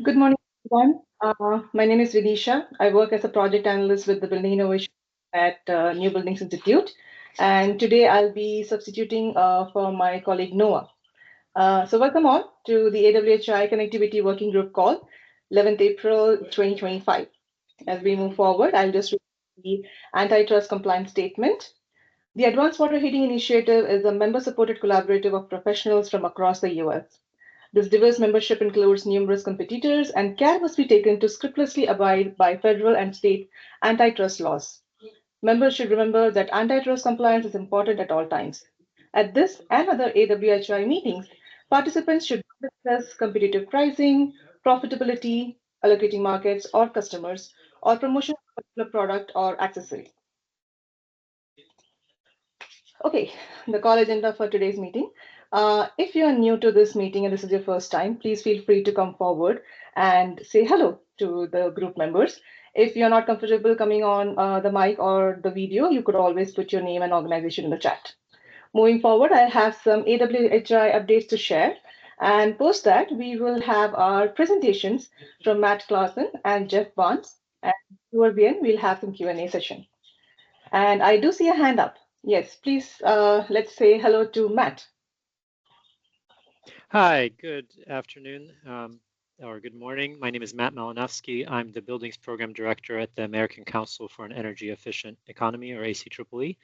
Good morning, everyone. My name is Vidisha. I work as a project analyst with the Building Innovation at New Buildings Institute. And today I'll be substituting for my colleague Noah. So welcome all to the AWHI Connectivity Working Group call, 11th April 2025. As we move forward, I'll just read the antitrust compliance statement. The Advanced Water Heating Initiative is a member-supported collaborative of professionals from across the US. This diverse membership includes numerous competitors, and care must be taken to scrupulously abide by federal and state antitrust laws. Members should remember that antitrust compliance is important at all times. At this and other AWHI meetings, participants should discuss competitive pricing, profitability, allocating markets or customers, or promotion of a particular product or accessory. Okay, the call agenda for today's meeting. If you are new to this meeting and this is your first time, please feel free to come forward and say hello to the group members. If you're not comfortable coming on the mic or the video, you could always put your name and organization in the chat. Moving forward, I have some AWHI updates to share. And post that, we will have our presentations from Matt Carlson and Jeff Barnes. And toward the end, we'll have some Q&A session. And I do see a hand up. Yes, please, let's say hello to Matt. Hi, good afternoon or good morning. My name is Matt Malinowski. I'm the Buildings Program Director at the American Council for an Energy Efficient Economy, or ACEEE,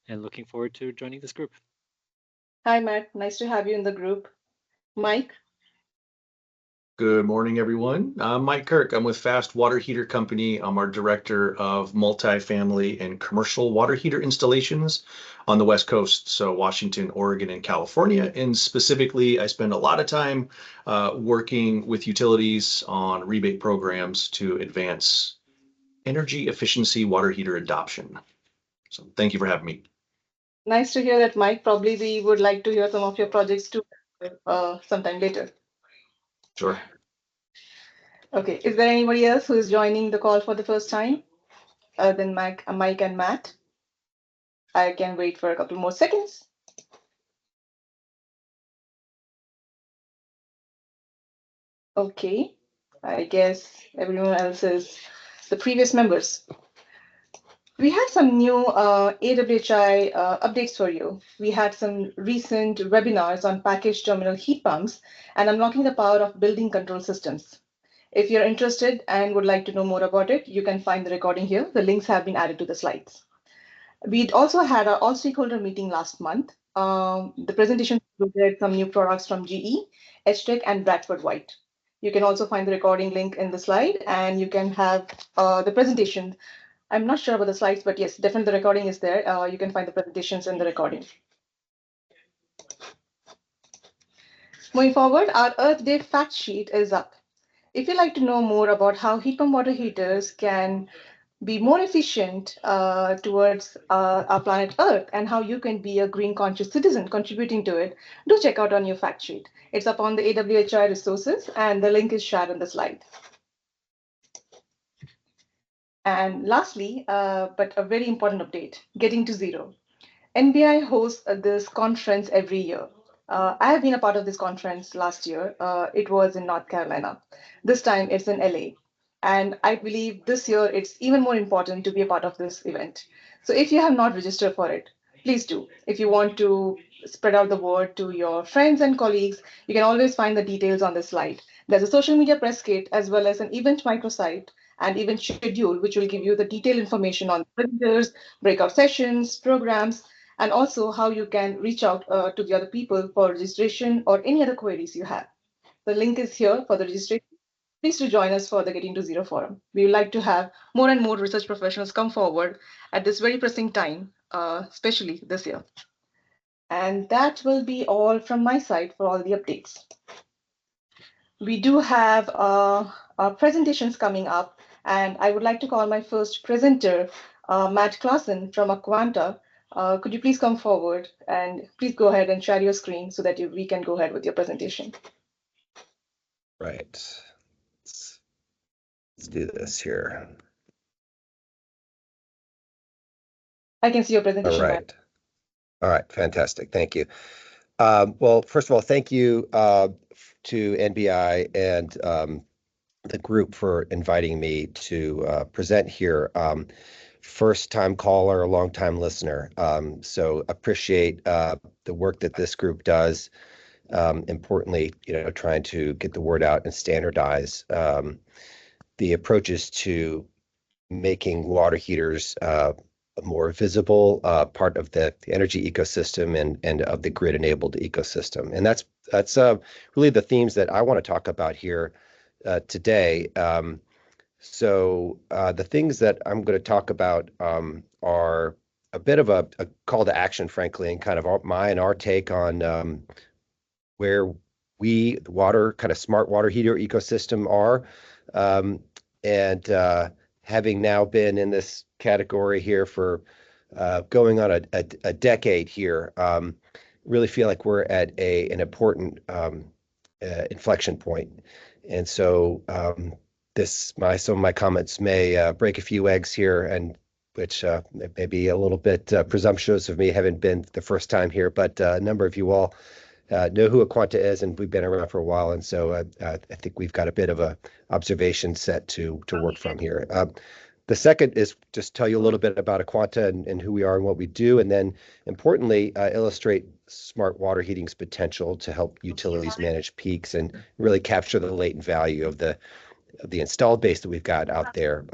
and looking forward to joining this group. Hi, Matt. Nice to have you in the group. Mike? Good morning, everyone. I'm Mike Kirk. I'm with Fast Water Heater Company. I'm our Director of Multifamily and Commercial Water Heater Installations on the West Coast, so Washington, Oregon, and California. And specifically, I spend a lot of time working with utilities on rebate programs to advance energy efficiency water heater adoption. So thank you for having me. Nice to hear that, Mike. Probably we would like to hear some of your projects too sometime later. Sure. Okay, is there anybody else who is joining the call for the first time other than Mike and Matt? I can wait for a couple more seconds. Okay, I guess everyone else is the previous members. We have some new AWHI updates for you. We had some recent webinars on packaged terminal heat pumps and unlocking the power of building control systems. If you're interested and would like to know more about it, you can find the recording here. The links have been added to the slides. We also had our all-stakeholder meeting last month. The presentation included some new products from GE, HTech, and Bradford White. You can also find the recording link in the slide, and you can have the presentation. I'm not sure about the slides, but yes, definitely the recording is there. You can find the presentations in the recording. Moving forward, our Earth Day fact sheet is up. If you'd like to know more about how heat pump water heaters can be more efficient towards our planet Earth and how you can be a green conscious citizen contributing to it, do check out our new fact sheet. It's up on the AWHI resources and the link is shared on the slide. And lastly, but a very important update, getting to zero. NBI hosts this conference every year. I have been a part of this conference last year. It was in North Carolina. This time it's in LA. And I believe this year it's even more important to be a part of this event. So if you have not registered for it, please do. If you want to spread out the word to your friends and colleagues, you can always find the details on the slide. There's a social media press kit as well as an event microsite and event schedule, which will give you the detailed information on visitors, breakout sessions, programs, and also how you can reach out to the other people for registration or any other queries you have. The link is here for the registration. Please do join us for the Getting to Zero Forum. We would like to have more and more research professionals come forward at this very pressing time, especially this year. And that will be all from my side for all the updates. We do have our presentations coming up, and I would like to call my first presenter, Matt Carlson from Aquanta. Could you please come forward and please go ahead and share your screen so that we can go ahead with your presentation. Right. Let's do this here. I can see your presentation. All right. Matt. All right. Fantastic. Thank you. Well, first of all, thank you to NBI and the group for inviting me to present here. First time caller, long time listener. So appreciate the work that this group does. Importantly, trying to get the word out and standardize the approaches to making water heaters a more visible part of the energy ecosystem and of the grid-enabled ecosystem. And that's really the themes that I want to talk about here today. So the things that I'm going to talk about are a bit of a call to action, frankly, and kind of our take on where the water, kind of smart water heater ecosystem are. And having now been in this category here for going on a decade here, really feel like we're at an important inflection point. And so some of my comments may break a few eggs here, and which may be a little bit presumptuous of me, having been the first time here, but a number of you all know who Aquanta is, and we've been around for a while, and so I think we've got a bit of a observation set to work from here. The second is just tell you a little bit about Aquanta and who we are and what we do, and then importantly illustrate smart water heating's potential to help utilities manage peaks and really capture the latent value of the installed base that we've got out there.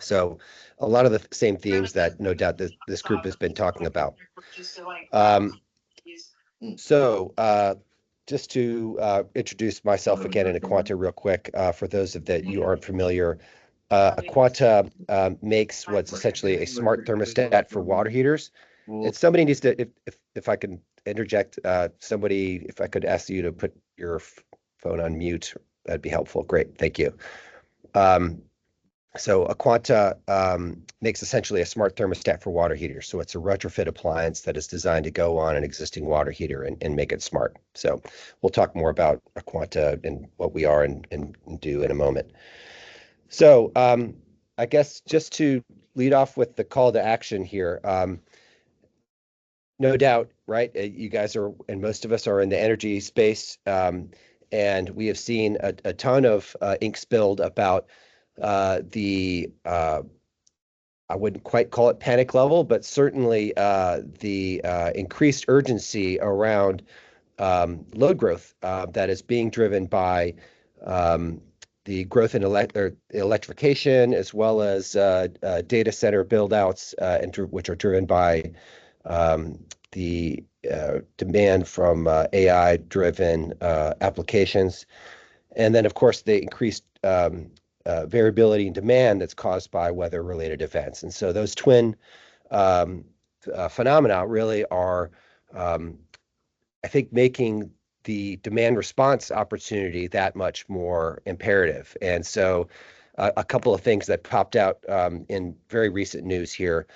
So a lot of the same themes that no doubt this group has been talking about. So just to introduce myself again in Aquanta real quick, for those that you aren't familiar, Aquanta makes what's essentially a smart thermostat for water heaters. And somebody needs to, if I can interject, somebody, if I could ask you to put your phone on mute, that'd be helpful. Great, thank you. So Aquanta makes essentially a smart thermostat for water heaters. So it's a retrofit appliance that is designed to go on an existing water heater and make it smart. So we'll talk more about Aquanta and what we are and do in a moment. So I guess just to lead off with the call to action here, no doubt, right? You guys are, and most of us are in the energy space, and we have seen a ton of ink spilled about the I wouldn't quite call it panic level, but certainly the increased urgency around load growth that is being driven by the growth in electrification, as well as data center build-outs, which are driven by the demand from AI-driven applications. And then, of course, the increased variability in demand that's caused by weather-related events. And so those twin phenomena really are, I think, making the demand response opportunity that much more imperative. And so a couple of things that popped out in very recent news here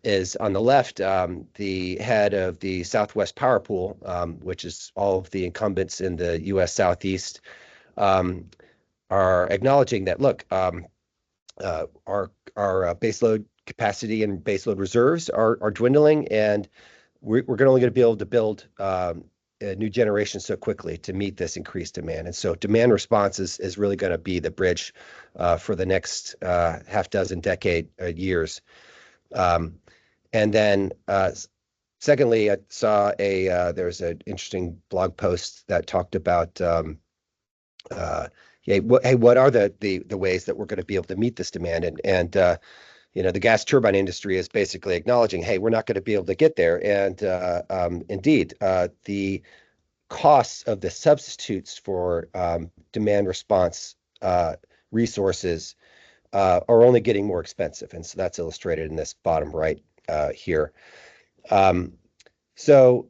is on the left, the head of the Southwest Power Pool, which is all of the incumbents in the U.S. Southeast, are acknowledging that, look, our baseload capacity and baseload reserves are dwindling, and we're only going to be able to build a new generation so quickly to meet this increased demand. And so demand response is really going to be the bridge for the next half dozen years. And then secondly, I saw there's an interesting blog post that talked about what are the ways that we're going to be able to meet this demand? And the gas turbine industry is basically acknowledging, hey, we're not going to be able to get there. And indeed, the costs of the substitutes for demand response resources are only getting more expensive. And so that's illustrated in this bottom right here. So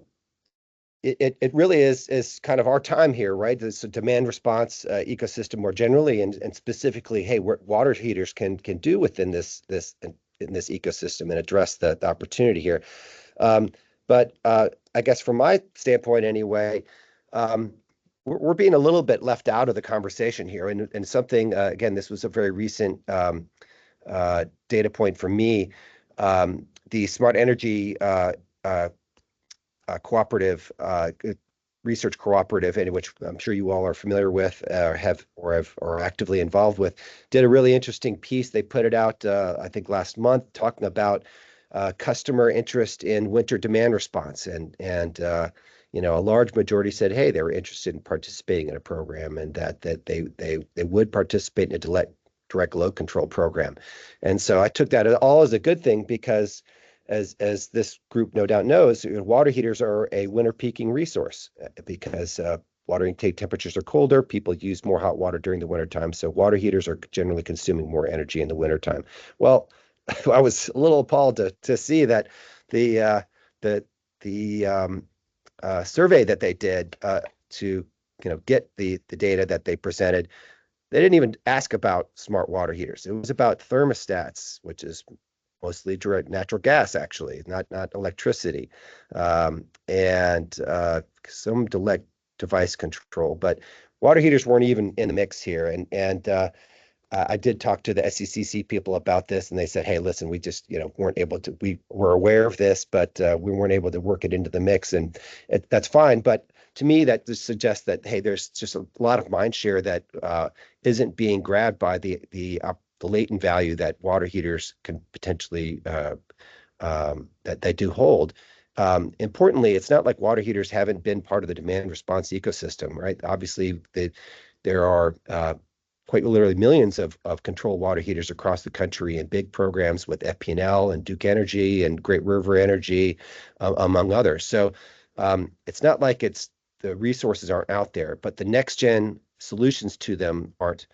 it really is kind of our time here, right? This demand response ecosystem more generally, and specifically, hey, what water heaters can do within this ecosystem and address the opportunity here. But I guess from my standpoint anyway, we're being a little bit left out of the conversation here, and something again, this was a very recent data point for me. The Smart Energy Cooperative research cooperative, in which I'm sure you all are familiar with, or actively involved with, did a really interesting piece. They put it out, I think, last month, talking about customer interest in winter demand response, and a large majority said, hey, they were interested in participating in a program, and that they would participate in a direct load control program. And so I took that all as a good thing, because as this group no doubt knows, water heaters are a winter peaking resource, because water intake temperatures are colder. People use more hot water during the wintertime. So water heaters are generally consuming more energy in the wintertime. Well, I was a little appalled to see that the survey that they did to get the data that they presented, they didn't even ask about smart water heaters. It was about thermostats, which is mostly direct natural gas, actually, not electricity, and some device control. But water heaters weren't even in the mix here. And I did talk to the SECC people about this, and they said, hey, listen, we just weren't able to. We were aware of this, but we weren't able to work it into the mix, and that's fine. But to me, that just suggests that, hey, there's just a lot of mind share that isn't being grabbed by the latent value that water heaters can potentially that they do hold. Importantly, it's not like water heaters haven't been part of the demand response ecosystem, right? Obviously, there are quite literally millions of controlled water heaters across the country, and big programs with FP&L and Duke Energy and Great River Energy, among others. So it's not like the resources aren't out there, but the next gen solutions to them aren't.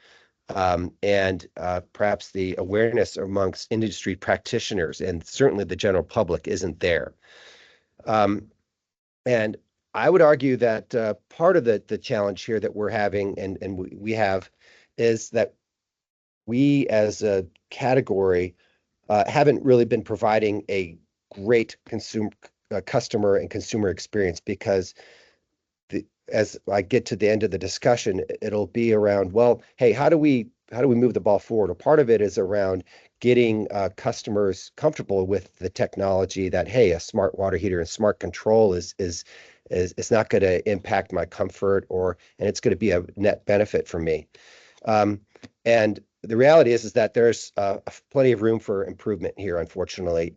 And perhaps the awareness amongst industry practitioners and certainly the general public isn't there. And I would argue that part of the challenge here that we're having, and we have, is that we as a category haven't really been providing a great customer and consumer experience, because as I get to the end of the discussion, it'll be around, well, hey, how do we move the ball forward? Or part of it is around getting customers comfortable with the technology, that, hey, a smart water heater and smart control is not going to impact my comfort, and it's going to be a net benefit for me. And the reality is that there's plenty of room for improvement here, unfortunately,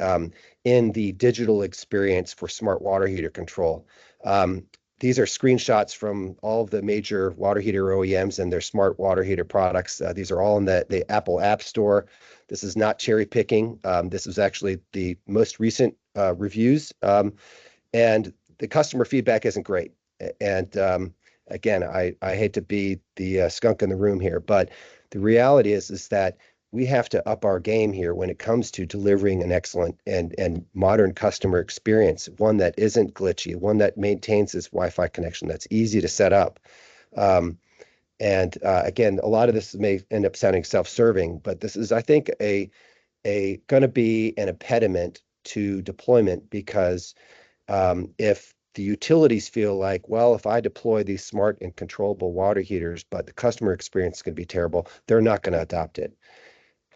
in the digital experience for smart water heater control. These are screenshots from all of the major water heater OEMs and their smart water heater products. These are all in the Apple App Store. This is not cherry picking. This is actually the most recent reviews, and the customer feedback isn't great. And again, I hate to be the skunk in the room here, but the reality is that we have to up our game here when it comes to delivering an excellent and modern customer experience, one that isn't glitchy, one that maintains this Wi-Fi connection, that's easy to set up. And again, a lot of this may end up sounding self-serving, but this is, I think, going to be an impediment to deployment, because if the utilities feel like, well, if I deploy these smart and controllable water heaters, but the customer experience is going to be terrible, they're not going to adopt it.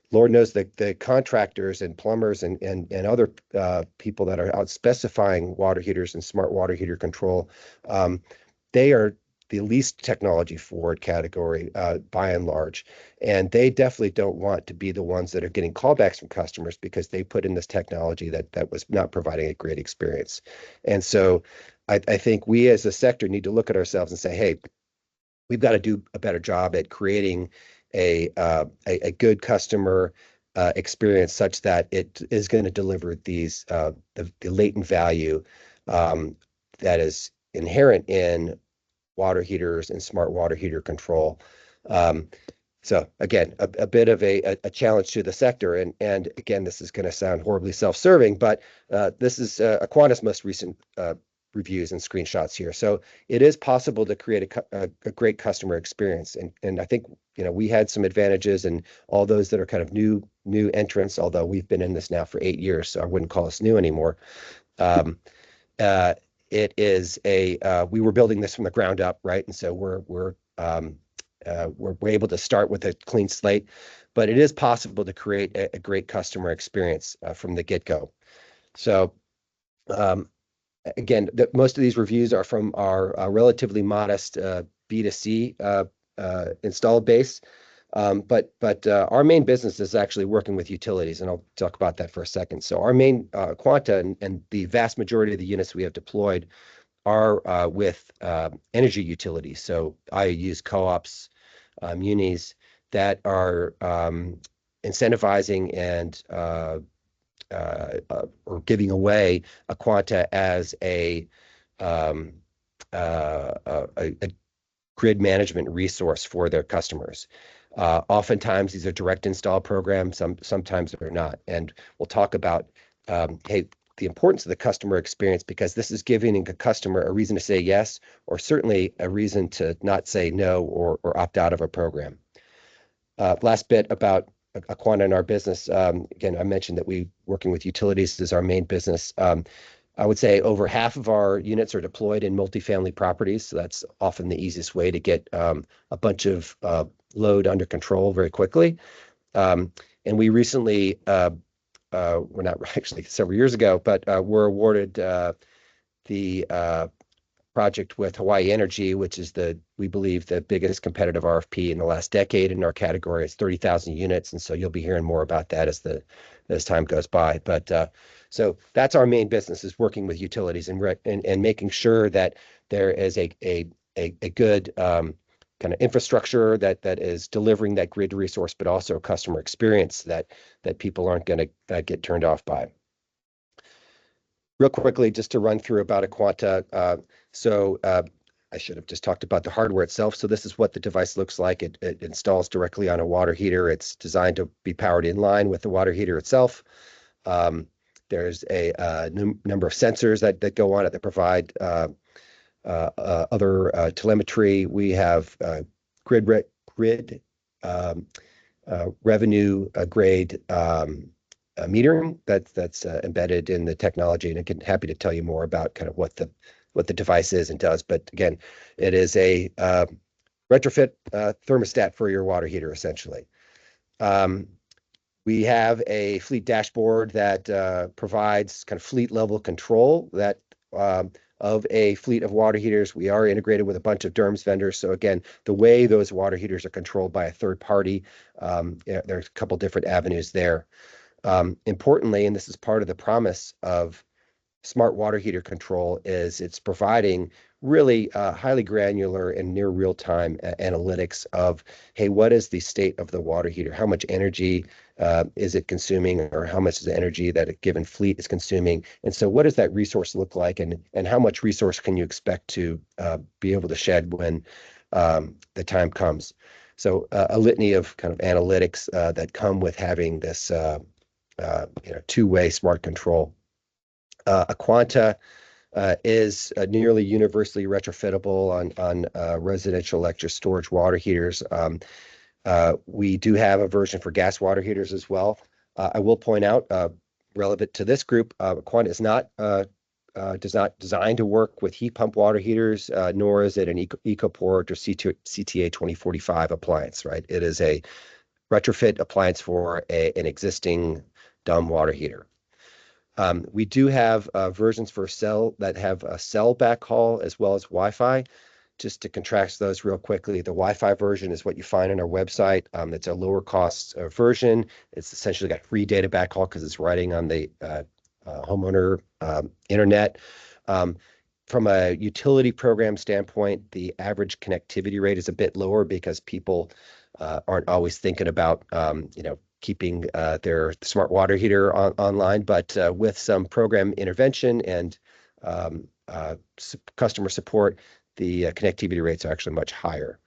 Lord knows that the contractors and plumbers and other people that are out specifying water heaters and smart water heater control, they are the least technology forward category by and large. And they definitely don't want to be the ones that are getting callbacks from customers because they put in this technology that was not providing a great experience. And so I think we as a sector need to look at ourselves and say, hey, we've got to do a better job at creating a good customer experience such that it is going to deliver these the latent value that is inherent in water heaters and smart water heater control. So again, a bit of a challenge to the sector, and again, this is going to sound horribly self-serving, but this is Aquanta's most recent reviews and screenshots here. So it is possible to create a great customer experience, and I think we had some advantages, and all those that are kind of new entrants, although we've been in this now for 8 years, so I wouldn't call us new anymore. It is we were building this from the ground up, right? And so we're able to start with a clean slate, but it is possible to create a great customer experience from the get-go. So again, most of these reviews are from our relatively modest B2C installed base. But our main business is actually working with utilities, and I'll talk about that for a second. So our main Aquanta and the vast majority of the units we have deployed are with energy utilities. So IOUs, co-ops, munis that are incentivizing and or giving away Aquanta as a grid management resource for their customers. Oftentimes, these are direct install programs. Sometimes they're not. And we'll talk about, hey, the importance of the customer experience, because this is giving a customer a reason to say yes, or certainly a reason to not say no or opt out of a program. Last bit about Aquanta and our business. Again, I mentioned that we working with utilities is our main business. I would say over half of our units are deployed in multifamily properties. So that's often the easiest way to get a bunch of load under control very quickly. And we recently, we're not actually several years ago, but were awarded the project with Hawaii Energy, which is we believe the biggest competitive RFP in the last decade in our category. It's 30,000 units, and so you'll be hearing more about that as time goes by. But so that's our main business, is working with utilities and making sure that there is a good kind of infrastructure that is delivering that grid resource, but also customer experience that people aren't going to get turned off by. Real quickly, just to run through about Aquanta. So I should have just talked about the hardware itself. So this is what the device looks like. It installs directly on a water heater. It's designed to be powered in line with the water heater itself. There's a number of sensors that go on it that provide other telemetry. We have grid revenue grade metering that's embedded in the technology, and I'm happy to tell you more about kind of what the device is and does. But again, it is a retrofit thermostat for your water heater, essentially. We have a fleet dashboard that provides kind of fleet level control that of a fleet of water heaters. We are integrated with a bunch of DERMS vendors. So again, the way those water heaters are controlled by a third party, there's a couple different avenues there. Importantly, and this is part of the promise of smart water heater control, is it's providing really highly granular and near real-time analytics of, hey, what is the state of the water heater? How much energy is it consuming, or how much is the energy that a given fleet is consuming? And so what does that resource look like, and how much resource can you expect to be able to shed when the time comes? So a litany of kind of analytics that come with having this two-way smart control. Aquanta is nearly universally retrofittable on residential electric storage water heaters. We do have a version for gas water heaters as well. I will point out, relevant to this group, Aquanta is not designed to work with heat pump water heaters, nor is it an EcoPort or CTA 2045 appliance, right? It is a retrofit appliance for an existing dumb water heater. We do have versions for cell that have a cell backhaul as well as Wi-Fi. Just to contrast those real quickly, the Wi-Fi version is what you find on our website. It's a lower cost version. It's essentially got free data backhaul because it's running on the homeowner internet. From a utility program standpoint, the average connectivity rate is a bit lower because people aren't always thinking about keeping their smart water heater online, but with some program intervention and customer support, the connectivity rates are actually much higher.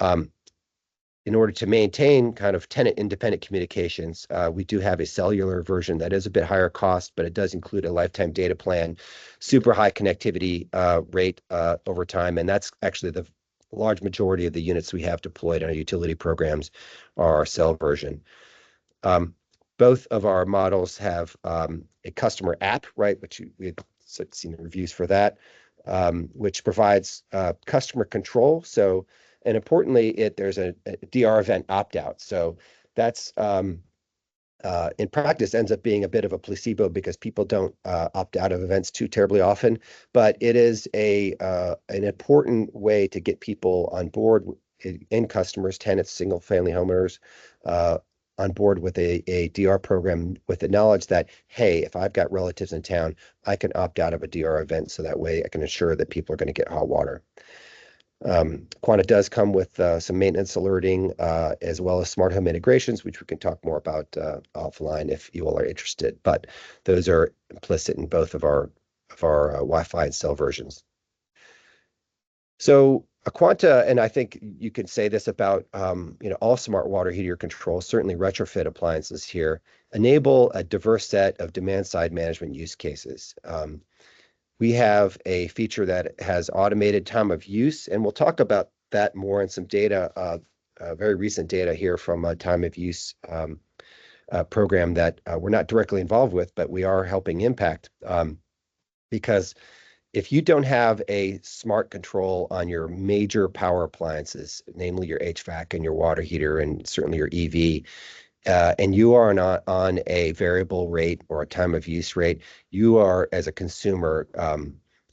In order to maintain kind of tenant independent communications, we do have a cellular version that is a bit higher cost, but it does include a lifetime data plan, super high connectivity rate over time, and that's actually the large majority of the units we have deployed on our utility programs are our cell version. Both of our models have a customer app, right, which we've seen reviews for that, which provides customer control. So, and importantly, there's a DR event opt-out. So that's in practice ends up being a bit of a placebo because people don't opt out of events too terribly often. But it is an important way to get people on board, end customers, tenants, single-family homeowners, on board with a DR program with the knowledge that, hey, if I've got relatives in town, I can opt out of a DR event so that way I can ensure that people are going to get hot water. Aquanta does come with some maintenance alerting as well as smart home integrations, which we can talk more about offline if you all are interested. But those are implicit in both of our Wi-Fi and cell versions. So Aquanta, and I think you could say this about all smart water heater controls, certainly retrofit appliances here, enable a diverse set of demand-side management use cases. We have a feature that has automated time of use, and we'll talk about that more in some data, very recent data here from a time of use program that we're not directly involved with, but we are helping impact. Because if you don't have a smart control on your major power appliances, namely your HVAC and your water heater and certainly your EV, and you are not on a variable rate or a time of use rate, you are, as a consumer,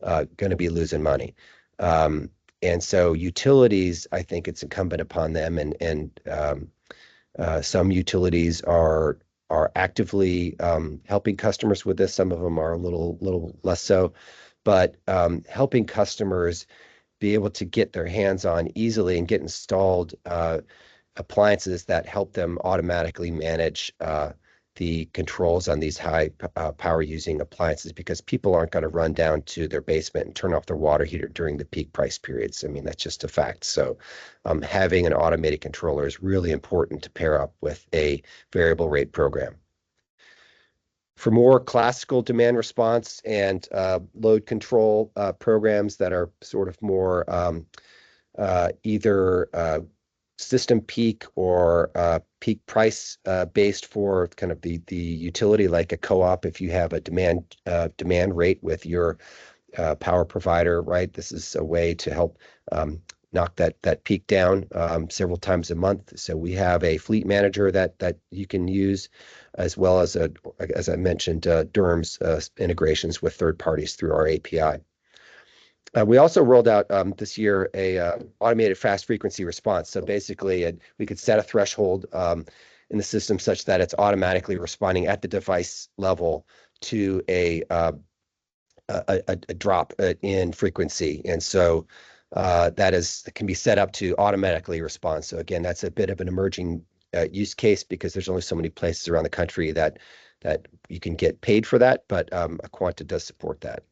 going to be losing money. And so utilities, I think it's incumbent upon them, and some utilities are actively helping customers with this. Some of them are a little less so, but helping customers be able to get their hands on easily and get installed appliances that help them automatically manage the controls on these high power using appliances, because people aren't going to run down to their basement and turn off their water heater during the peak price periods. I mean, that's just a fact. So having an automated controller is really important to pair up with a variable rate program. For more classical demand response and load control programs that are sort of more either system peak or peak price based for kind of the utility, like a co-op, if you have a demand rate with your power provider, right? This is a way to help knock that peak down several times a month. So we have a fleet manager that you can use, as well as as I mentioned, DERMS integrations with third parties through our API. We also rolled out this year a automated fast frequency response. So basically, we could set a threshold in the system such that it's automatically responding at the device level to a drop in frequency, and so that can be set up to automatically respond. So again, that's a bit of an emerging use case because there's only so many places around the country that you can get paid for that, but Aquanta does support that.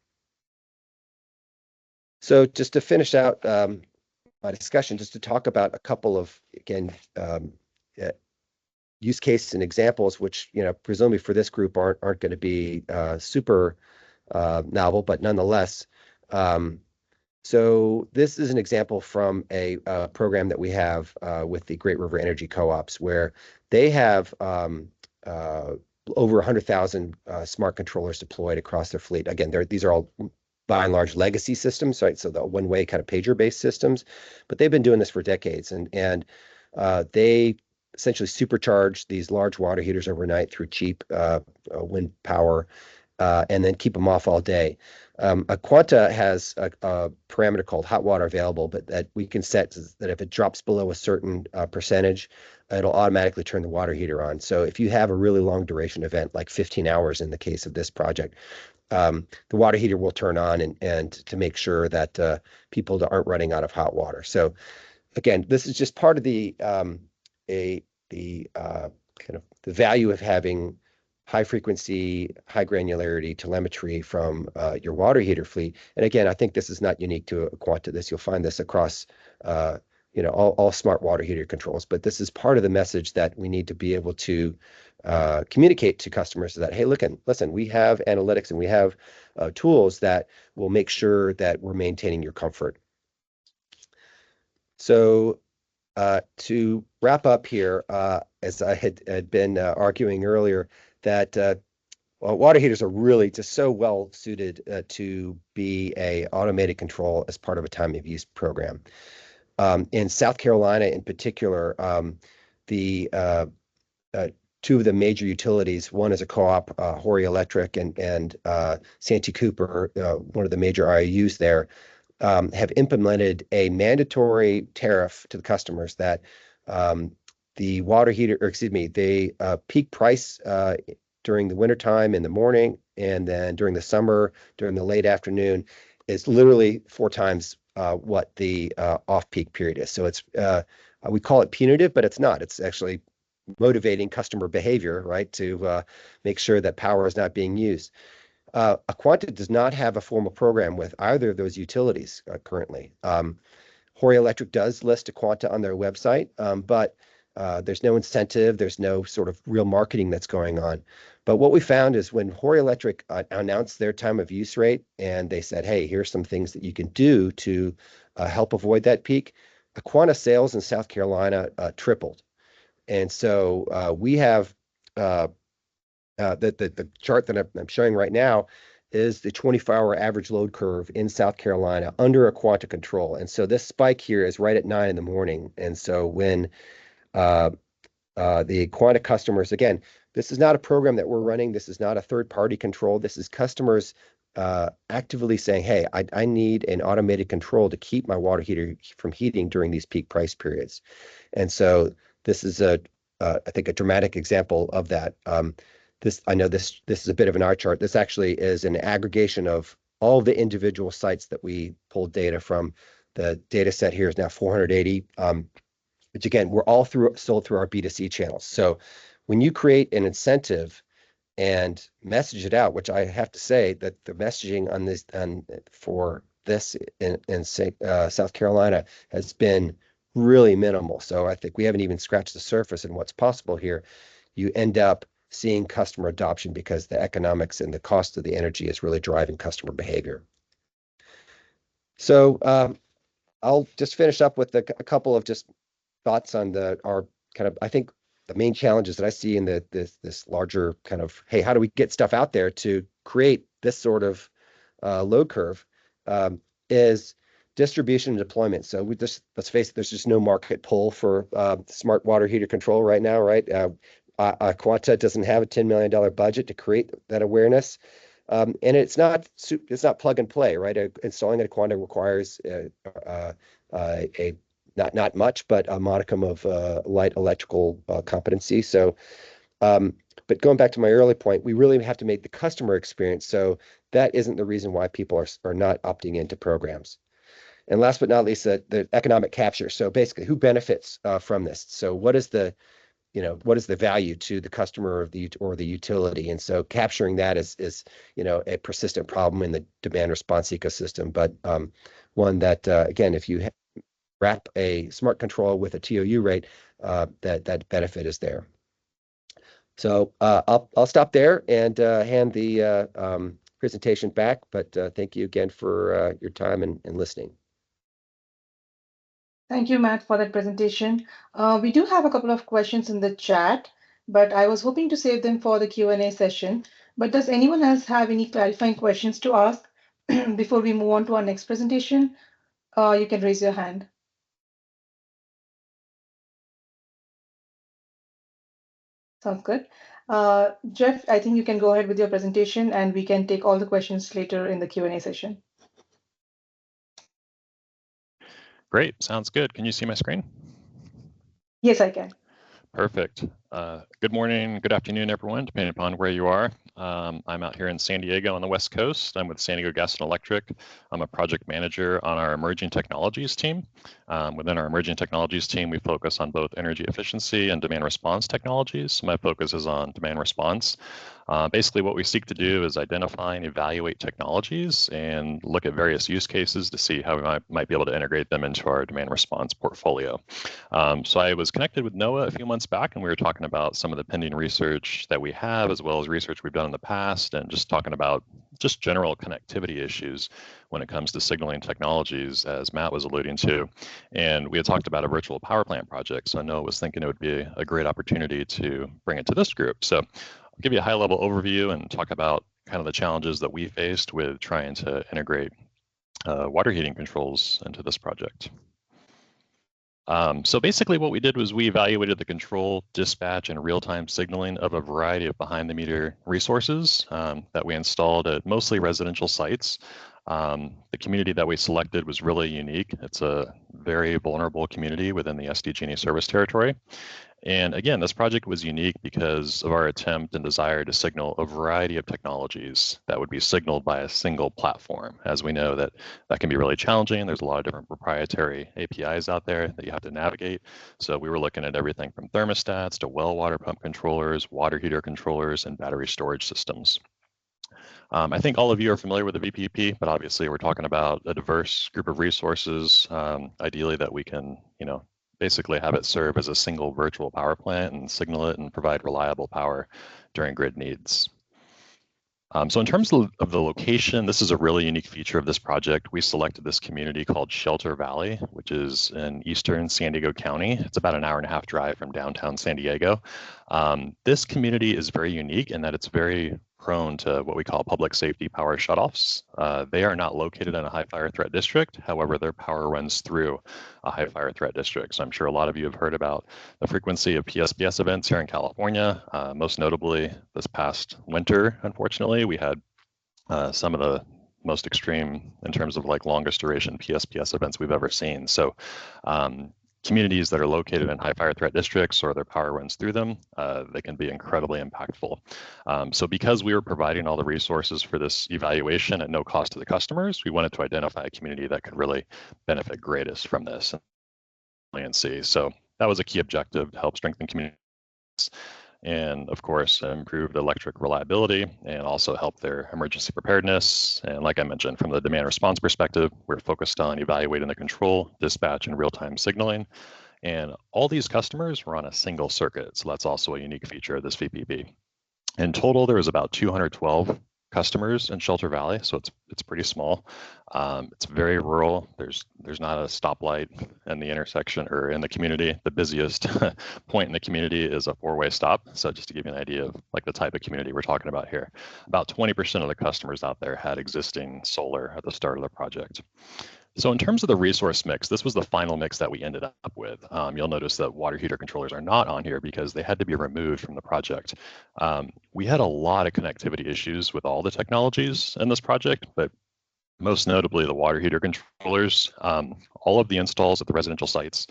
So just to finish out my discussion, just to talk about a couple of, again, use cases and examples, which, presumably for this group aren't going to be super novel, but nonetheless. So this is an example from a program that we have with the Great River Energy Co-ops, where they have over 100,000 smart controllers deployed across their fleet. Again, these are all by and large legacy systems, right? So the one-way kind of pager-based systems, but they've been doing this for decades, and they essentially supercharge these large water heaters overnight through cheap wind power, and then keep them off all day. Aquanta has a parameter called hot water available, but that we can set that if it drops below a certain percentage, it'll automatically turn the water heater on. So if you have a really long duration event, like 15 hours in the case of this project, the water heater will turn on and to make sure that people aren't running out of hot water. So again, this is just part of the kind of the value of having high frequency, high granularity telemetry from your water heater fleet. And again, I think this is not unique to Aquanta. You'll find this across all smart water heater controls. But this is part of the message that we need to be able to communicate to customers that, hey, listen, we have analytics and we have tools that will make sure that we're maintaining your comfort. So to wrap up here, as I had been arguing earlier, that water heaters are really just so well suited to be a automated control as part of a time of use program. In South Carolina, in particular, the two of the major utilities. One is a co-op, Horry Electric, and Santee Cooper, one of the major IOUs there, have implemented a mandatory tariff to the customers that the water heater, or excuse me, the peak price during the wintertime in the morning, and then during the summer, during the late afternoon, is literally 4 times what the off-peak period is. So it's we call it punitive, but it's not. It's actually motivating customer behavior, right, to make sure that power is not being used. Aquanta does not have a formal program with either of those utilities currently. Horry Electric does list Aquanta on their website, but there's no incentive, there's no sort of real marketing that's going on. But what we found is when Horry Electric announced their time of use rate and they said, hey, here's some things that you can do to help avoid that peak, Aquanta sales in South Carolina tripled. And so we have the chart that I'm showing right now is the 24-hour average load curve in South Carolina under Aquanta control. And so this spike here is right at 9 in the morning. And so when the Aquanta customers, again, this is not a program that we're running. This is not a third-party control. This is customers actively saying, hey, I need an automated control to keep my water heater from heating during these peak price periods. And so this is I think a dramatic example of that. I know this is a bit of an eye chart. This actually is an aggregation of all the individual sites that we pulled data from. The data set here is now 480. Which again, we're all sold through our B2C channels. So when you create an incentive and message it out, which I have to say that the messaging on this for this in South Carolina has been really minimal. So I think we haven't even scratched the surface in what's possible here. You end up seeing customer adoption because the economics and the cost of the energy is really driving customer behavior. So I'll just finish up with a couple of just thoughts on our kind of, I think the main challenges that I see in this larger kind of, hey, how do we get stuff out there to create this sort of load curve is distribution and deployment. So let's face it, there's just no market pull for smart water heater control right now, right? Aquanta doesn't have a $10 million budget to create that awareness. And it's not plug and play, right? Installing an Aquanta requires not much, but a modicum of light electrical competency. So, but going back to my early point, we really have to make the customer experience. So that isn't the reason why people are not opting into programs. And last but not least, the economic capture. So basically, who benefits from this? So what is the value to the customer or the utility? And so capturing that is a persistent problem in the demand response ecosystem, but one that again, if you wrap a smart control with a TOU rate, that benefit is there. So I'll stop there and hand the presentation back. But thank you again for your time and listening. Thank you, Matt, for that presentation. We do have a couple of questions in the chat, but I was hoping to save them for the Q&A session. But does anyone else have any clarifying questions to ask before we move on to our next presentation? You can raise your hand. Sounds good. Jeff, I think you can go ahead with your presentation and we can take all the questions later in the Q&A session. Great, sounds good. Can you see my screen? Yes, I can. Perfect. Good morning, good afternoon, everyone, depending upon where you are. I'm out here in San Diego on the West Coast. I'm with San Diego Gas and Electric. I'm a project manager on our emerging technologies team. Within our emerging technologies team, we focus on both energy efficiency and demand response technologies. My focus is on demand response. Basically, what we seek to do is identify and evaluate technologies and look at various use cases to see how we might be able to integrate them into our demand response portfolio. So I was connected with NOAA a few months back, and we were talking about some of the pending research that we have, as well as research we've done in the past, and just talking about just general connectivity issues when it comes to signaling technologies, as Matt was alluding to. And we had talked about a virtual power plant project, so NOAA was thinking it would be a great opportunity to bring it to this group. So I'll give you a high-level overview and talk about kind of the challenges that we faced with trying to integrate water heating controls into this project. So basically what we did was we evaluated the control, dispatch, and real-time signaling of a variety of behind-the-meter resources that we installed at mostly residential sites. The community that we selected was really unique. It's a very vulnerable community within the SDG&E service territory. And again, this project was unique because of our attempt and desire to signal a variety of technologies that would be signaled by a single platform. As we know that can be really challenging. There's a lot of different proprietary APIs out there that you have to navigate. So we were looking at everything from thermostats to well water pump controllers, water heater controllers, and battery storage systems. I think all of you are familiar with the VPP, but obviously we're talking about a diverse group of resources, ideally that we can, basically have it serve as a single virtual power plant and signal it and provide reliable power during grid needs. So in terms of the location, this is a really unique feature of this project. We selected this community called Shelter Valley, which is in eastern San Diego County. It's about an 1.5-hour drive from downtown San Diego. This community is very unique in that it's very prone to what we call public safety power shutoffs. They are not located in a high fire threat district. However, their power runs through a high fire threat district. So I'm sure a lot of you have heard about the frequency of PSPS events here in California. Most notably this past winter, unfortunately, we had some of the most extreme in terms of like longest duration PSPS events we've ever seen. So communities that are located in high fire threat districts or their power runs through them, they can be incredibly impactful. So because we were providing all the resources for this evaluation at no cost to the customers, we wanted to identify a community that could really benefit greatest from this and see. So that was a key objective, to help strengthen communities and of course improve the electric reliability and also help their emergency preparedness. And like I mentioned, from the demand response perspective, we're focused on evaluating the control, dispatch, and real-time signaling. And all these customers were on a single circuit. So that's also a unique feature of this VPP. In total, there was about 212 customers in Shelter Valley, so it's pretty small. It's very rural. There's not a stoplight in the intersection or in the community. The busiest point in the community is a 4-way stop. So just to give you an idea of like the type of community we're talking about here, about 20% of the customers out there had existing solar at the start of the project. So in terms of the resource mix, this was the final mix that we ended up with. You'll notice that water heater controllers are not on here because they had to be removed from the project. We had a lot of connectivity issues with all the technologies in this project, but most notably the water heater controllers. All of the installs at the residential sites,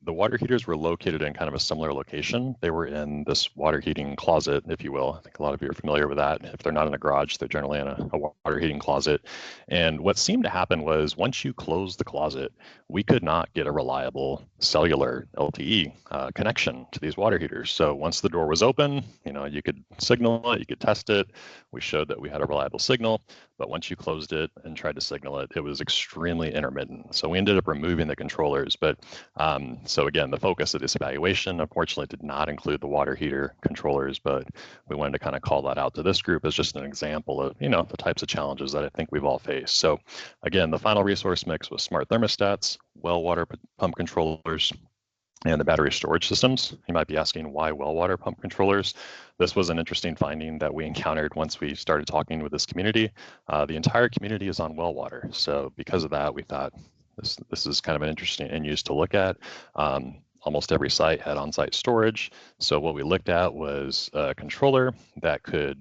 the water heaters were located in kind of a similar location. They were in this water heating closet, if you will. I think a lot of you are familiar with that. If they're not in a garage, they're generally in a water heating closet. And what seemed to happen was once you close the closet, we could not get a reliable cellular LTE connection to these water heaters. So once the door was open, you could signal it, you could test it. We showed that we had a reliable signal, but once you closed it and tried to signal it, it was extremely intermittent. So we ended up removing the controllers, but so again, the focus of this evaluation, unfortunately, did not include the water heater controllers, but we wanted to kind of call that out to this group as just an example of, the types of challenges that I think we've all faced. So again, the final resource mix was smart thermostats, well water pump controllers, and the battery storage systems. You might be asking why well water pump controllers. This was an interesting finding that we encountered once we started talking with this community. The entire community is on well water. So because of that, we thought, this is kind of an interesting end use to look at. Almost every site had on-site storage. So what we looked at was a controller that could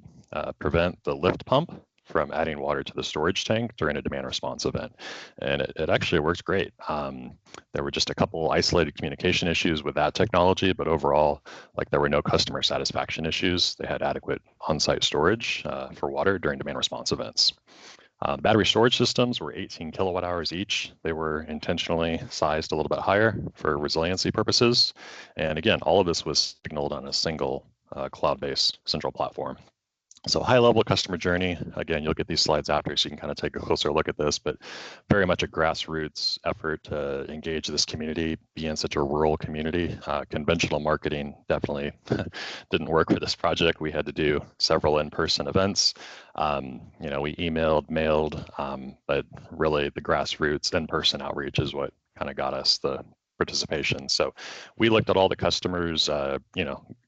prevent the lift pump from adding water to the storage tank during a demand response event. And it actually worked great. There were just a couple isolated communication issues with that technology, but overall, there were no customer satisfaction issues. They had adequate on-site storage for water during demand response events. Battery storage systems were 18 kilowatt hours each. They were intentionally sized a little bit higher for resiliency purposes. And again, all of this was signaled on a single cloud-based central platform. So high-level customer journey, again, you'll get these slides after so you can kind of take a closer look at this, but very much a grassroots effort to engage this community, be in such a rural community. Conventional marketing definitely didn't work for this project. We had to do several in-person events. We emailed, mailed, but really the grassroots in-person outreach is what kind of got us the participation. So we looked at all the customers,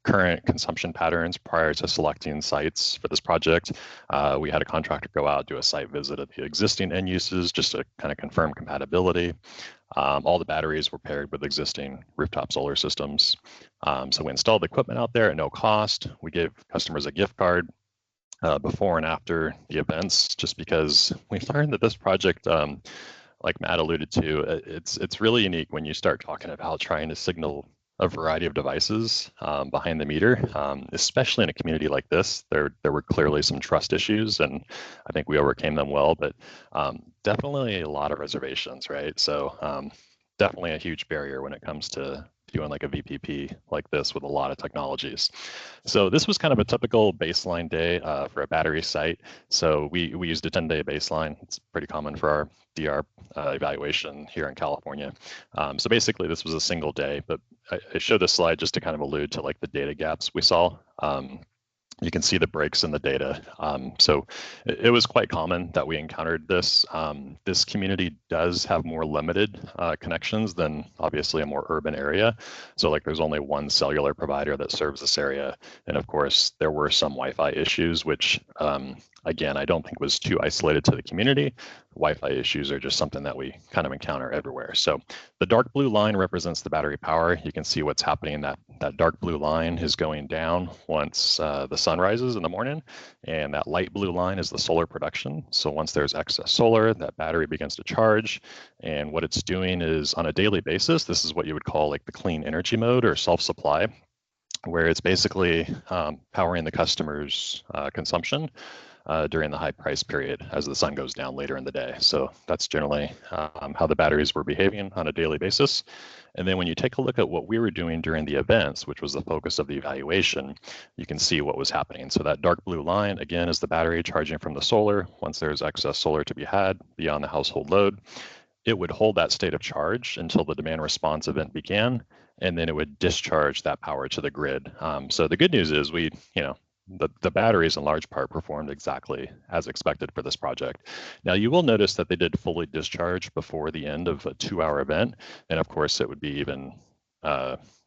current consumption patterns prior to selecting sites for this project. We had a contractor go out, do a site visit of the existing end uses just to kind of confirm compatibility. All the batteries were paired with existing rooftop solar systems. So we installed the equipment out there at no cost. We gave customers a gift card before and after the events, just because we learned that this project, like Matt alluded to, it's really unique when you start talking about trying to signal a variety of devices behind the meter, especially in a community like this. There were clearly some trust issues, and I think we overcame them well, but definitely a lot of reservations, right? So definitely a huge barrier when it comes to doing like a VPP like this with a lot of technologies. So this was kind of a typical baseline day for a battery site. So we used a 10-day baseline. It's pretty common for our DR evaluation here in California. So basically this was a single day, but I showed this slide just to kind of allude to like the data gaps we saw. You can see the breaks in the data. So it was quite common that we encountered this. This community does have more limited connections than obviously a more urban area. So like there's only one cellular provider that serves this area. And of course, there were some Wi-Fi issues, which again, I don't think was too isolated to the community. Wi-Fi issues are just something that we kind of encounter everywhere. So the dark blue line represents the battery power. You can see what's happening. That dark blue line is going down once the sun rises in the morning, and that light blue line is the solar production. So once there's excess solar, that battery begins to charge, and what it's doing is on a daily basis, this is what you would call like the clean energy mode or self-supply, where it's basically powering the customer's consumption during the high price period as the sun goes down later in the day. So that's generally how the batteries were behaving on a daily basis. And then when you take a look at what we were doing during the events, which was the focus of the evaluation, you can see what was happening. So that dark blue line, again, is the battery charging from the solar. Once there's excess solar to be had beyond the household load, it would hold that state of charge until the demand response event began, and then it would discharge that power to the grid. So the good news is the batteries in large part performed exactly as expected for this project. Now you will notice that they did fully discharge before the end of a 2-hour event. And of course it would be even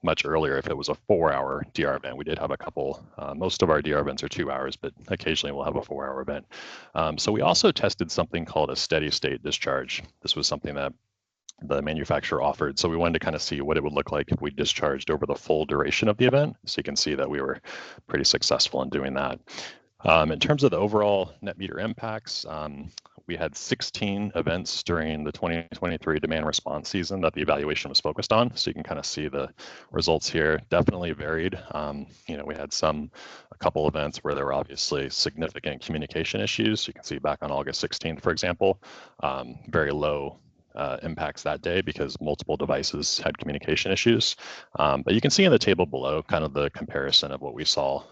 much earlier if it was a 4-hour DR event. We did have a couple, most of our DR events are 2 hours, but occasionally we'll have a 4-hour event. So we also tested something called a steady state discharge. This was something that the manufacturer offered. So we wanted to kind of see what it would look like if we discharged over the full duration of the event. So you can see that we were pretty successful in doing that. In terms of the overall net meter impacts, we had 16 events during the 2023 demand response season that the evaluation was focused on. So you can kind of see the results here. Definitely varied. We had a couple events where there were obviously significant communication issues. You can see back on August 16th, for example, very low impacts that day because multiple devices had communication issues. But you can see in the table below kind of the comparison of what we saw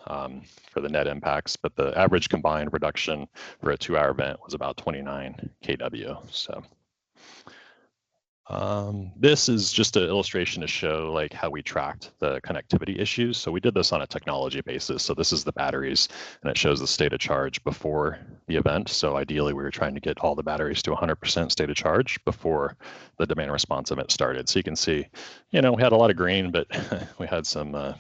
for the net impacts, but the average combined reduction for a 2-hour event was about 29 kW. So this is just an illustration to show like how we tracked the connectivity issues. So we did this on a technology basis. So this is the batteries, and it shows the state of charge before the event. So ideally, we were trying to get all the batteries to 100% state of charge before the demand response event started. So you can see, we had a lot of green, but we had some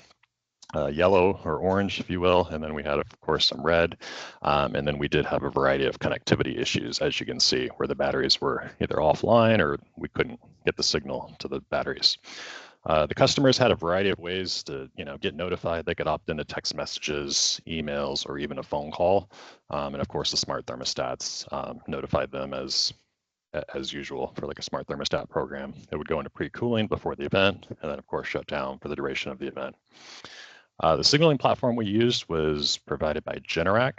yellow or orange, if you will, and then we had, of course, some red, and then we did have a variety of connectivity issues, as you can see, where the batteries were either offline or we couldn't get the signal to the batteries. The customers had a variety of ways to, get notified. They could opt into text messages, emails, or even a phone call, and of course, the smart thermostats notified them as usual for like a smart thermostat program. It would go into pre-cooling before the event, and then, of course, shut down for the duration of the event. The signaling platform we used was provided by Generac.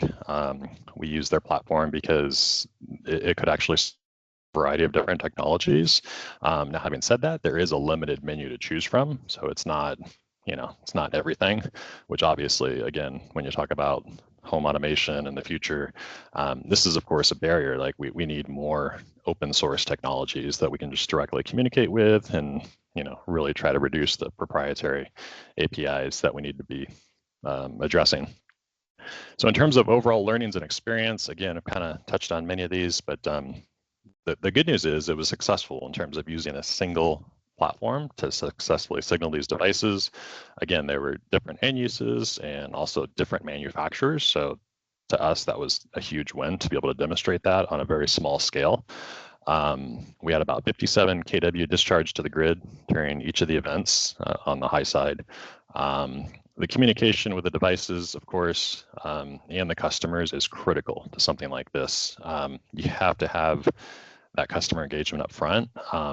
We used their platform because it could actually a variety of different technologies. Now, having said that, there is a limited menu to choose from, so it's not, it's not everything. Which obviously, again, when you talk about home automation in the future, this is of course a barrier. Like we need more open source technologies that we can just directly communicate with, and really try to reduce the proprietary APIs that we need to be addressing. So in terms of overall learnings and experience, again, I've kind of touched on many of these, but the good news is it was successful in terms of using a single platform to successfully signal these devices. Again, there were different end uses and also different manufacturers. So to us, that was a huge win to be able to demonstrate that on a very small scale. We had about 57 kW discharged to the grid during each of the events on the high side. The communication with the devices, of course, and the customers is critical to something like this. You have to have that customer engagement up front,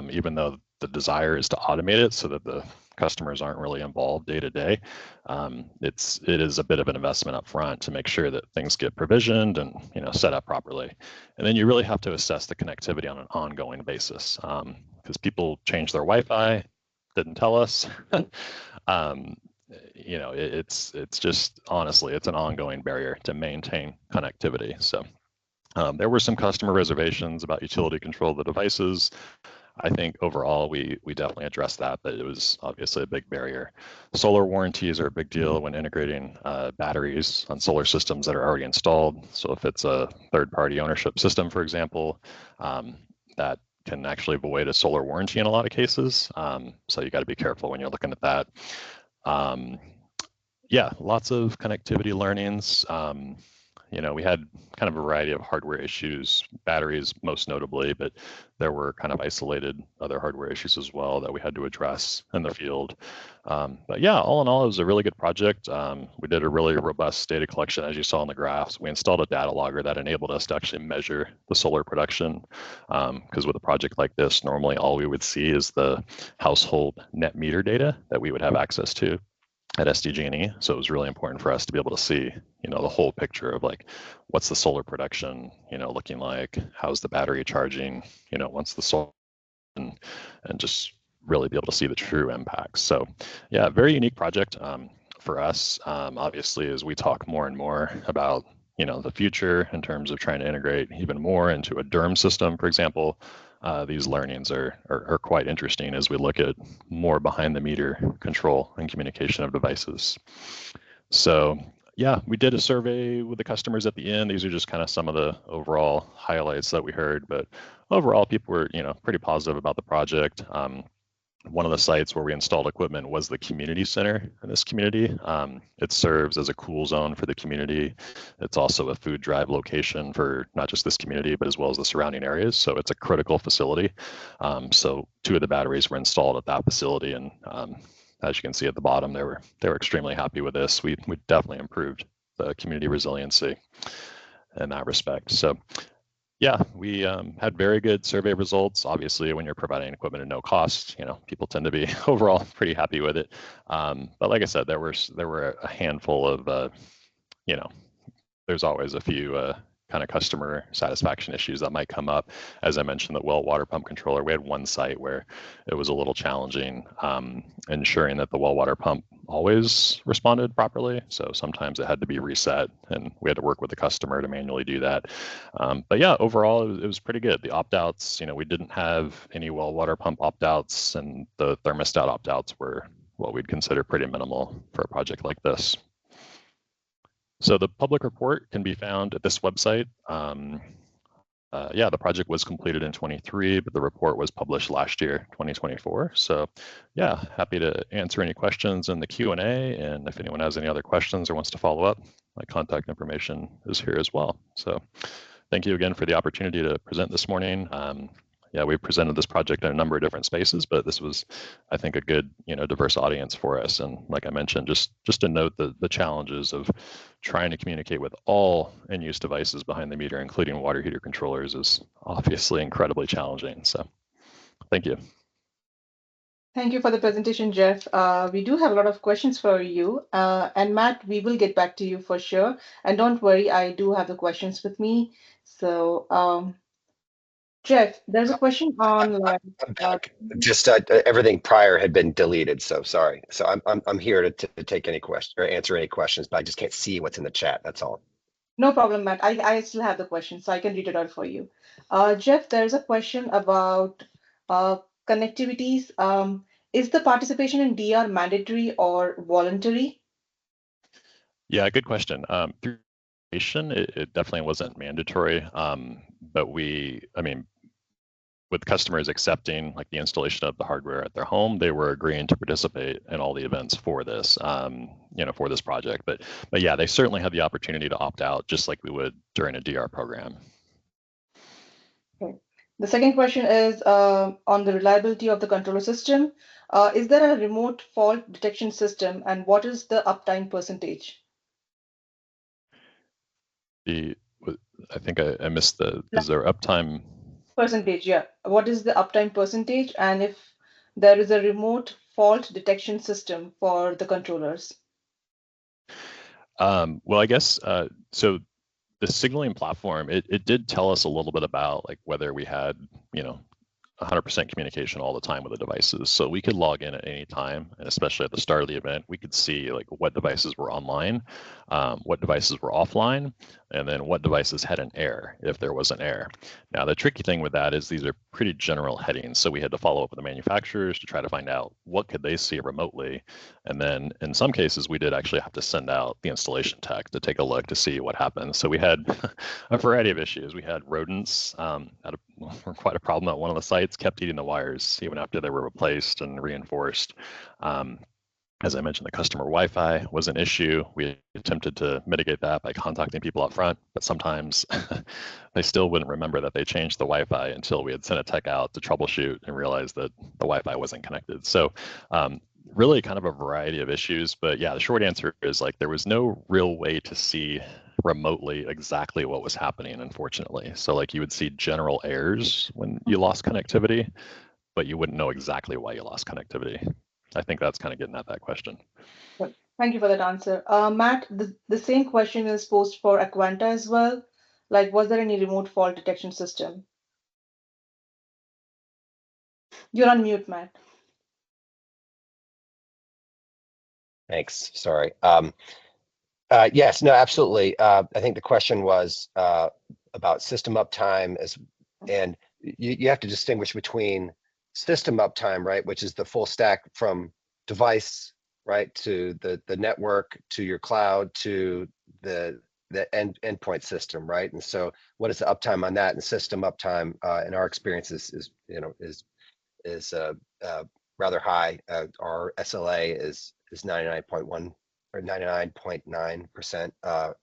even though the desire is to automate it so that the customers aren't really involved day to day. It is a bit of an investment up front to make sure that things get provisioned and set up properly. And then you really have to assess the connectivity on an ongoing basis, because people change their Wi-Fi, didn't tell us. It's just, honestly, it's an ongoing barrier to maintain connectivity. So there were some customer reservations about utility control of the devices. I think overall we definitely addressed that, but it was obviously a big barrier. Solar warranties are a big deal when integrating batteries on solar systems that are already installed. So if it's a third-party ownership system, for example, that can actually void a solar warranty in a lot of cases. So you got to be careful when you're looking at that. Yeah, lots of connectivity learnings. We had kind of a variety of hardware issues, batteries most notably, but there were kind of isolated other hardware issues as well that we had to address in the field. But yeah, all in all, it was a really good project. We did a really robust data collection, as you saw in the graphs. We installed a data logger that enabled us to actually measure the solar production, because with a project like this, normally all we would see is the household net meter data that we would have access to at SDG&E. So it was really important for us to be able to see, the whole picture of like, what's the solar production, looking like, how's the battery charging, once the solar, and just really be able to see the true impacts. So yeah, very unique project for us. Obviously, as we talk more and more about, the future in terms of trying to integrate even more into a DERM system, for example, these learnings are quite interesting as we look at more behind the meter control and communication of devices. So yeah, we did a survey with the customers at the end. These are just kind of some of the overall highlights that we heard, but overall people were, pretty positive about the project. One of the sites where we installed equipment was the community center in this community. It serves as a cool zone for the community. It's also a food drive location for not just this community, but as well as the surrounding areas. So it's a critical facility. So 2 of the batteries were installed at that facility. And as you can see at the bottom, they were extremely happy with this. We definitely improved the community resiliency in that respect. So yeah, we had very good survey results. Obviously, when you're providing equipment at no cost, people tend to be overall pretty happy with it. But like I said, there were a handful of, there's always a few kind of customer satisfaction issues that might come up. As I mentioned, the well water pump controller, we had one site where it was a little challenging ensuring that the well water pump always responded properly. So sometimes it had to be reset and we had to work with the customer to manually do that. But yeah, overall, it was pretty good. The opt-outs, we didn't have any well water pump opt-outs, and the thermostat opt-outs were what we'd consider pretty minimal for a project like this. So the public report can be found at this website. Yeah, the project was completed in 23, but the report was published last year, 2024. So yeah, happy to answer any questions in the Q&A. And if anyone has any other questions or wants to follow up, my contact information is here as well. So thank you again for the opportunity to present this morning. Yeah, we presented this project in a number of different spaces, but this was, I think, a good, diverse audience for us. And like I mentioned, just to note the challenges of trying to communicate with all end-use devices behind the meter, including water heater controllers, is obviously incredibly challenging. So thank you. Thank you for the presentation, Jeff. We do have a lot of questions for you. And Matt, we will get back to you for sure. And don't worry, I do have the questions with me. So Jeff, there's a question on I'm back. Just everything prior had been deleted, so sorry. So I'm here to take any question or answer any questions, but I just can't see what's in the chat. That's all. No problem, Matt. I still have the question, so I can read it out for you. Jeff, there's a question about connectivities. Is the participation in DR mandatory or voluntary? Yeah, good question. Through it definitely wasn't mandatory, but with customers accepting like the installation of the hardware at their home, they were agreeing to participate in all the events for this, for this project. But yeah, they certainly had the opportunity to opt out, just like we would during a DR program. Okay. The second question is on the reliability of the controller system. Is there a remote fault detection system, and what is the uptime percentage? I think I missed is there uptime? Percentage, yeah. What is the uptime percentage, and if there is a remote fault detection system for the controllers? Well, I guess, so the signaling platform, it did tell us a little bit about like whether we had, 100% communication all the time with the devices. So we could log in at any time, and especially at the start of the event, we could see like what devices were online, what devices were offline, and then what devices had an error if there was an error. Now, the tricky thing with that is these are pretty general headings. So we had to follow up with the manufacturers to try to find out what could they see remotely. And then in some cases, we did actually have to send out the installation tech to take a look to see what happened. So we had a variety of issues. We had rodents, were quite a problem at one of the sites, kept eating the wires even after they were replaced and reinforced. As I mentioned, the customer Wi-Fi was an issue. We attempted to mitigate that by contacting people up front, but sometimes they still wouldn't remember that they changed the Wi-Fi until we had sent a tech out to troubleshoot and realized that the Wi-Fi wasn't connected. So really kind of a variety of issues. But yeah, the short answer is like there was no real way to see remotely exactly what was happening, unfortunately. So like you would see general errors when you lost connectivity, but you wouldn't know exactly why you lost connectivity. I think that's kind of getting at that question. Thank you for that answer. Matt, the same question is posed for Aquanta as well. Like, was there any remote fault detection system? You're on mute, Matt. Thanks. Sorry. Yes, no, absolutely. I think the question was about system uptime, and you have to distinguish between system uptime, right, which is the full stack from device, right, to the network, to your cloud, to the endpoint system, right? And so, what is the uptime on that? And system uptime, in our experience, is rather high. Our SLA is 99.1 or 99.9%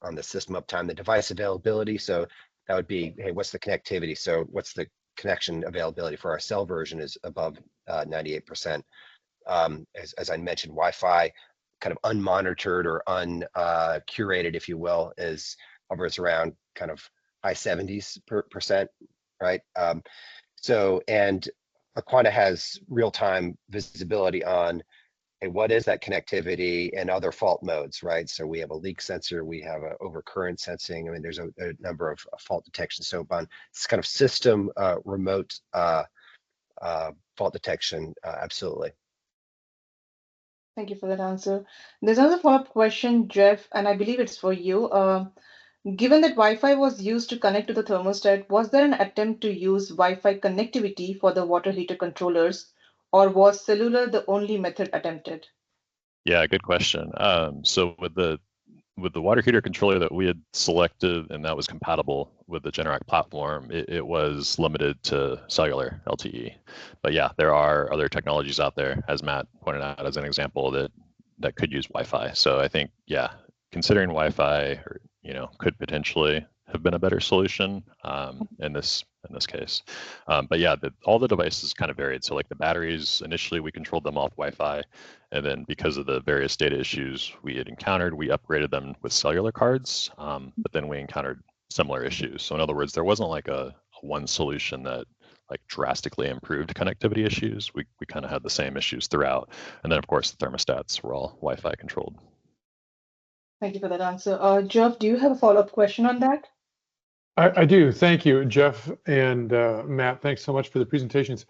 on the system uptime. The device availability, so that would be, hey, what's the connectivity? So what's the connection availability for our cell version is above 98%. As I mentioned, Wi-Fi, kind of unmonitored or uncurated, if you will, hovers around kind of high 70s%, right? And Aquanta has real-time visibility on, hey, what is that connectivity and other fault modes, right? So we have a leak sensor, we have a overcurrent sensing. I mean, there's a number of fault detection. So on this kind of system remote fault detection, absolutely. Thank you for that answer. There's another follow-up question, Jeff, and I believe it's for you. Given that Wi-Fi was used to connect to the thermostat, was there an attempt to use Wi-Fi connectivity for the water heater controllers, or was cellular the only method attempted? Yeah, good question. So with the water heater controller that we had selected and that was compatible with the Generac platform, it was limited to cellular LTE. But yeah, there are other technologies out there, as Matt pointed out as an example, that could use Wi-Fi. So I think, yeah, considering Wi-Fi, could potentially have been a better solution in this case. But yeah, all the devices kind of varied. So like the batteries, initially we controlled them off Wi-Fi, and then because of the various data issues we had encountered, we upgraded them with cellular cards, but then we encountered similar issues. So in other words, there wasn't like a one solution that like drastically improved connectivity issues. We kind of had the same issues throughout. And then of course the thermostats were all Wi-Fi controlled. Thank you for that answer. Jeff, do you have a follow-up question on that? I do. Thank you, Jeff and Matt. Thanks so much for the presentations.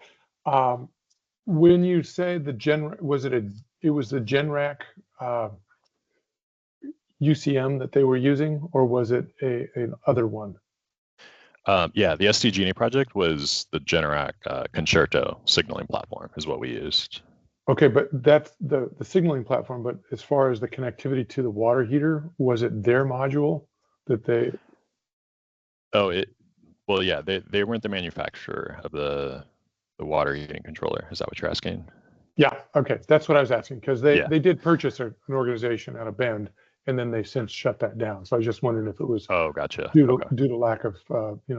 When you say the it was the Generac UCM that they were using, or was it an other one? Yeah, the SDG&E project was the Generac Concerto signaling platform is what we used. Okay, but that's the signaling platform. But as far as the connectivity to the water heater, was it their module that they? Oh, well, yeah, they weren't the manufacturer of the the water heating controller. Is that what you're asking? Yeah, okay, that's what I was asking, because Yeah. they did purchase an organization out of Bend, and then they since shut that down. So I was just wondering if it was Oh, gotcha. due to Okay. due to lack of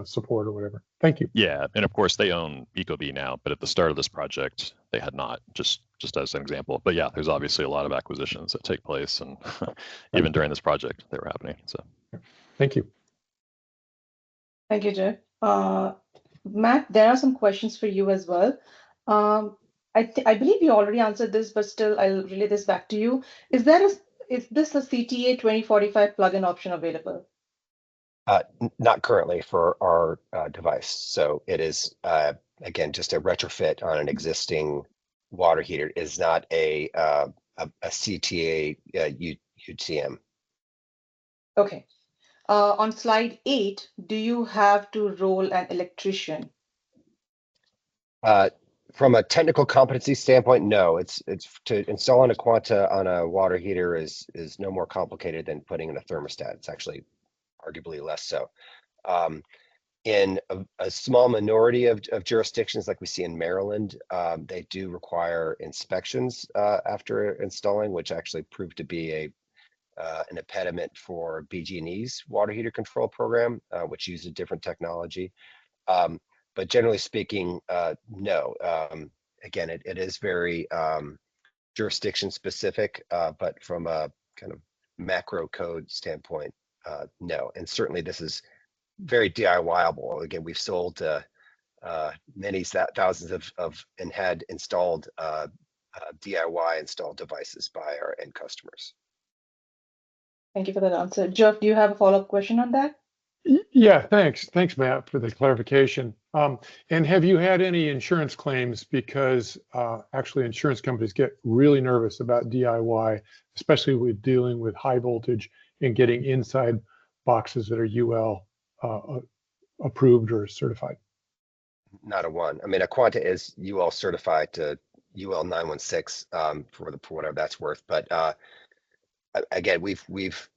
support or whatever. Thank you. Yeah, and of course they own Ecobee now, but at the start of this project they had not. Just as an example. But yeah, there's obviously a lot of acquisitions that take place, and even during this project they were happening. So Thank you. Thank you, Jeff. Matt, there are some questions for you as well. I believe you already answered this, but still I'll relay this back to you. Is this a CTA 2045 plugin option available? Not currently for our device. So it is, again, just a retrofit on an existing water heater. It is not a CTA UTM. Okay. On slide 8, do you have to roll an electrician? From a technical competency standpoint, no. It's to install an Aquanta on a water heater is no more complicated than putting in a thermostat. It's actually arguably less so. In a small minority of jurisdictions, like we see in Maryland, they do require inspections after installing, which actually proved to be an impediment for BG&E's water heater control program, which uses different technology. But generally speaking, no. Again, it is very jurisdiction specific, but from a kind of macro code standpoint, no. And certainly this is very DIY-able. Again, we've sold many thousands of and had installed DIY installed devices by our end customers. Thank you for that answer. Jeff, do you have a follow-up question on that? Yeah, thanks. Thanks, Matt, for the clarification. And have you had any insurance claims? Because actually insurance companies get really nervous about DIY, especially with dealing with high voltage and getting inside boxes that are UL approved or certified. Not a one. I mean, Aquanta is UL certified to UL 916 for whatever that's worth. But again, we've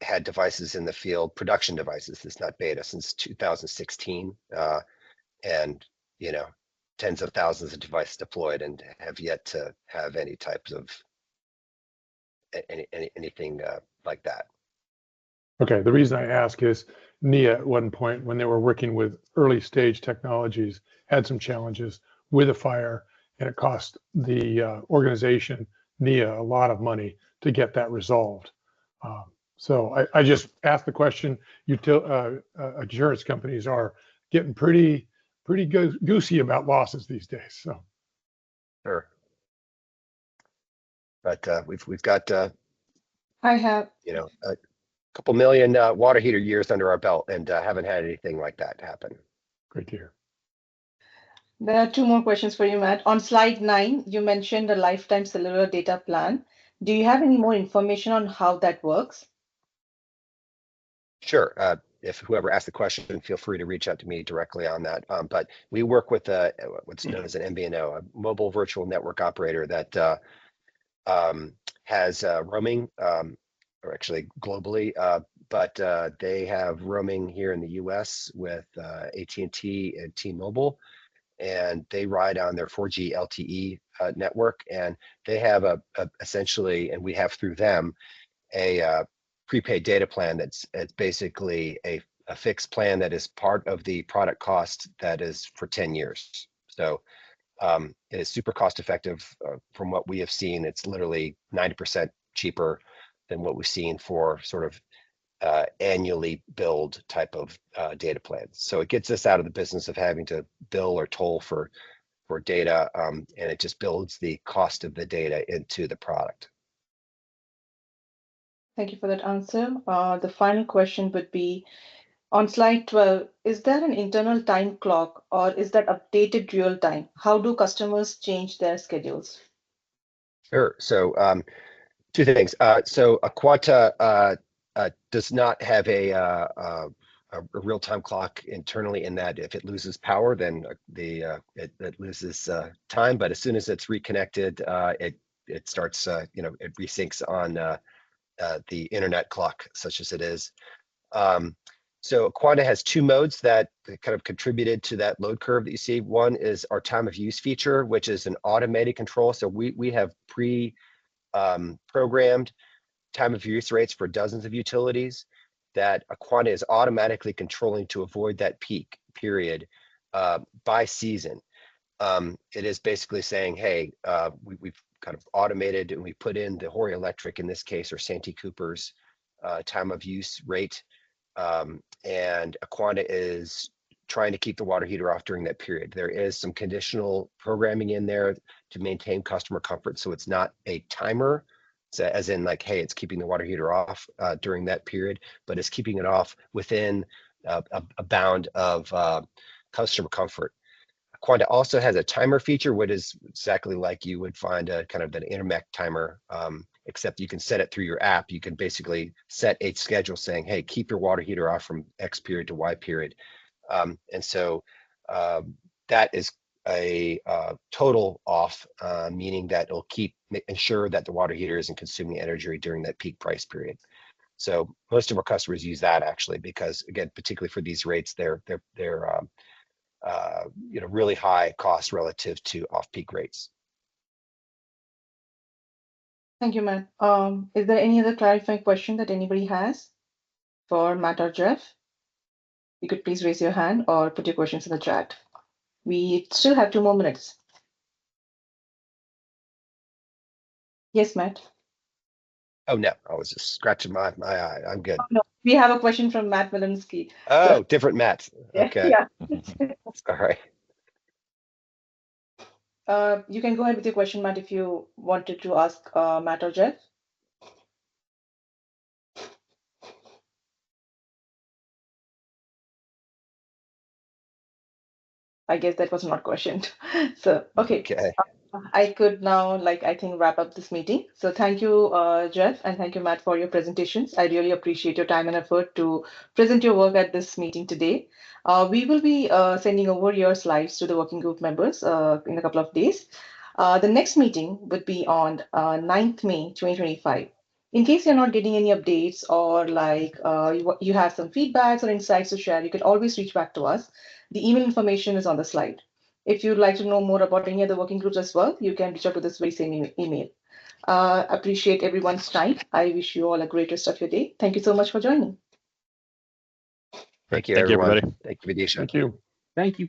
had devices in the field, production devices. It's not beta since 2016, and tens of thousands of devices deployed, and have yet to have any types of anything like that. Okay, the reason I ask is NIA at one point, when they were working with early stage technologies, had some challenges with a fire, and it cost the organization NIA a lot of money to get that resolved. So I just asked the question. Insurance companies are getting pretty goosey about losses these days. So Sure. But we've got I have. a couple million water heater years under our belt, and haven't had anything like that happen. great to hear. There are two more questions for you, Matt. On slide 9, you mentioned a lifetime cellular data plan. Do you have any more information on how that works? Sure. If whoever asked the question, feel free to reach out to me directly on that. But we work with what's known as an MVNO, a mobile virtual network operator that has roaming, or actually globally, but they have roaming here in the U.S. with AT&T and T-Mobile, and they ride on their 4G LTE network, and they have essentially, and we have through them, a prepaid data plan that's basically a fixed plan that is part of the product cost that is for 10 years. So it is super cost effective from what we have seen. It's literally 90% cheaper than what we've seen for sort of annually billed type of data plans. So it gets us out of the business of having to bill or toll for data, and it just builds the cost of the data into the product. Thank you for that answer. The final question would be, on slide 12, is there an internal time clock or is that updated real time? How do customers change their schedules? Sure. So two things. So Aquanta does not have a real-time clock internally, in that if it loses power, then it loses time. But as soon as it's reconnected, it starts, it resyncs on the internet clock, such as it is. So Aquanta has two modes that kind of contributed to that load curve that you see. One is our time of use feature, which is an automated control. So we have programmed time of use rates for dozens of utilities that Aquanta is automatically controlling to avoid that peak period by season. It is basically saying, hey, we've kind of automated and we put in the Hori Electric, in this case, or Santee Cooper's time of use rate. And Aquanta is trying to keep the water heater off during that period. There is some conditional programming in there to maintain customer comfort. So it's not a timer, so as in like, hey, it's keeping the water heater off during that period, but it's keeping it off within a bound of customer comfort. Aquanta also has a timer feature, which is exactly like you would find a kind of an intermec timer, except you can set it through your app. You can basically set a schedule saying, hey, keep your water heater off from X period to Y period. And so that is a total off, meaning that it'll ensure that the water heater isn't consuming energy during that peak price period. So most of our customers use that actually, because again, particularly for these rates, they're really high cost relative to off-peak rates. Thank you, Matt. Is there any other clarifying question that anybody has for Matt or Jeff? You could please raise your hand or put your questions in the chat. We still have 2 more minutes. Yes, Matt. Oh no, I was just scratching my eye. I'm good. Oh, no, we have a question from Matt Malinsky. Oh, different Matt. Okay. Yeah. All right. You can go ahead with your question, Matt, if you wanted to ask Matt or Jeff. I guess that was not questioned. So, okay. I could now, I think, wrap up this meeting. So thank you, Jeff, and thank you, Matt, for your presentations. I really appreciate your time and effort to present your work at this meeting today. We will be sending over your slides to the working group members in a couple of days. The next meeting would be on 9th May 2025. In case you're not getting any updates or you have some feedbacks or insights to share, you can always reach back to us. The email information is on the slide. If you'd like to know more about any other working groups as well, you can reach out to this very same email. Appreciate everyone's time. I wish you all a great rest of your day. Thank you so much for joining. Thank you, everybody. Thank you, Vidisha. Thank you. Thank you.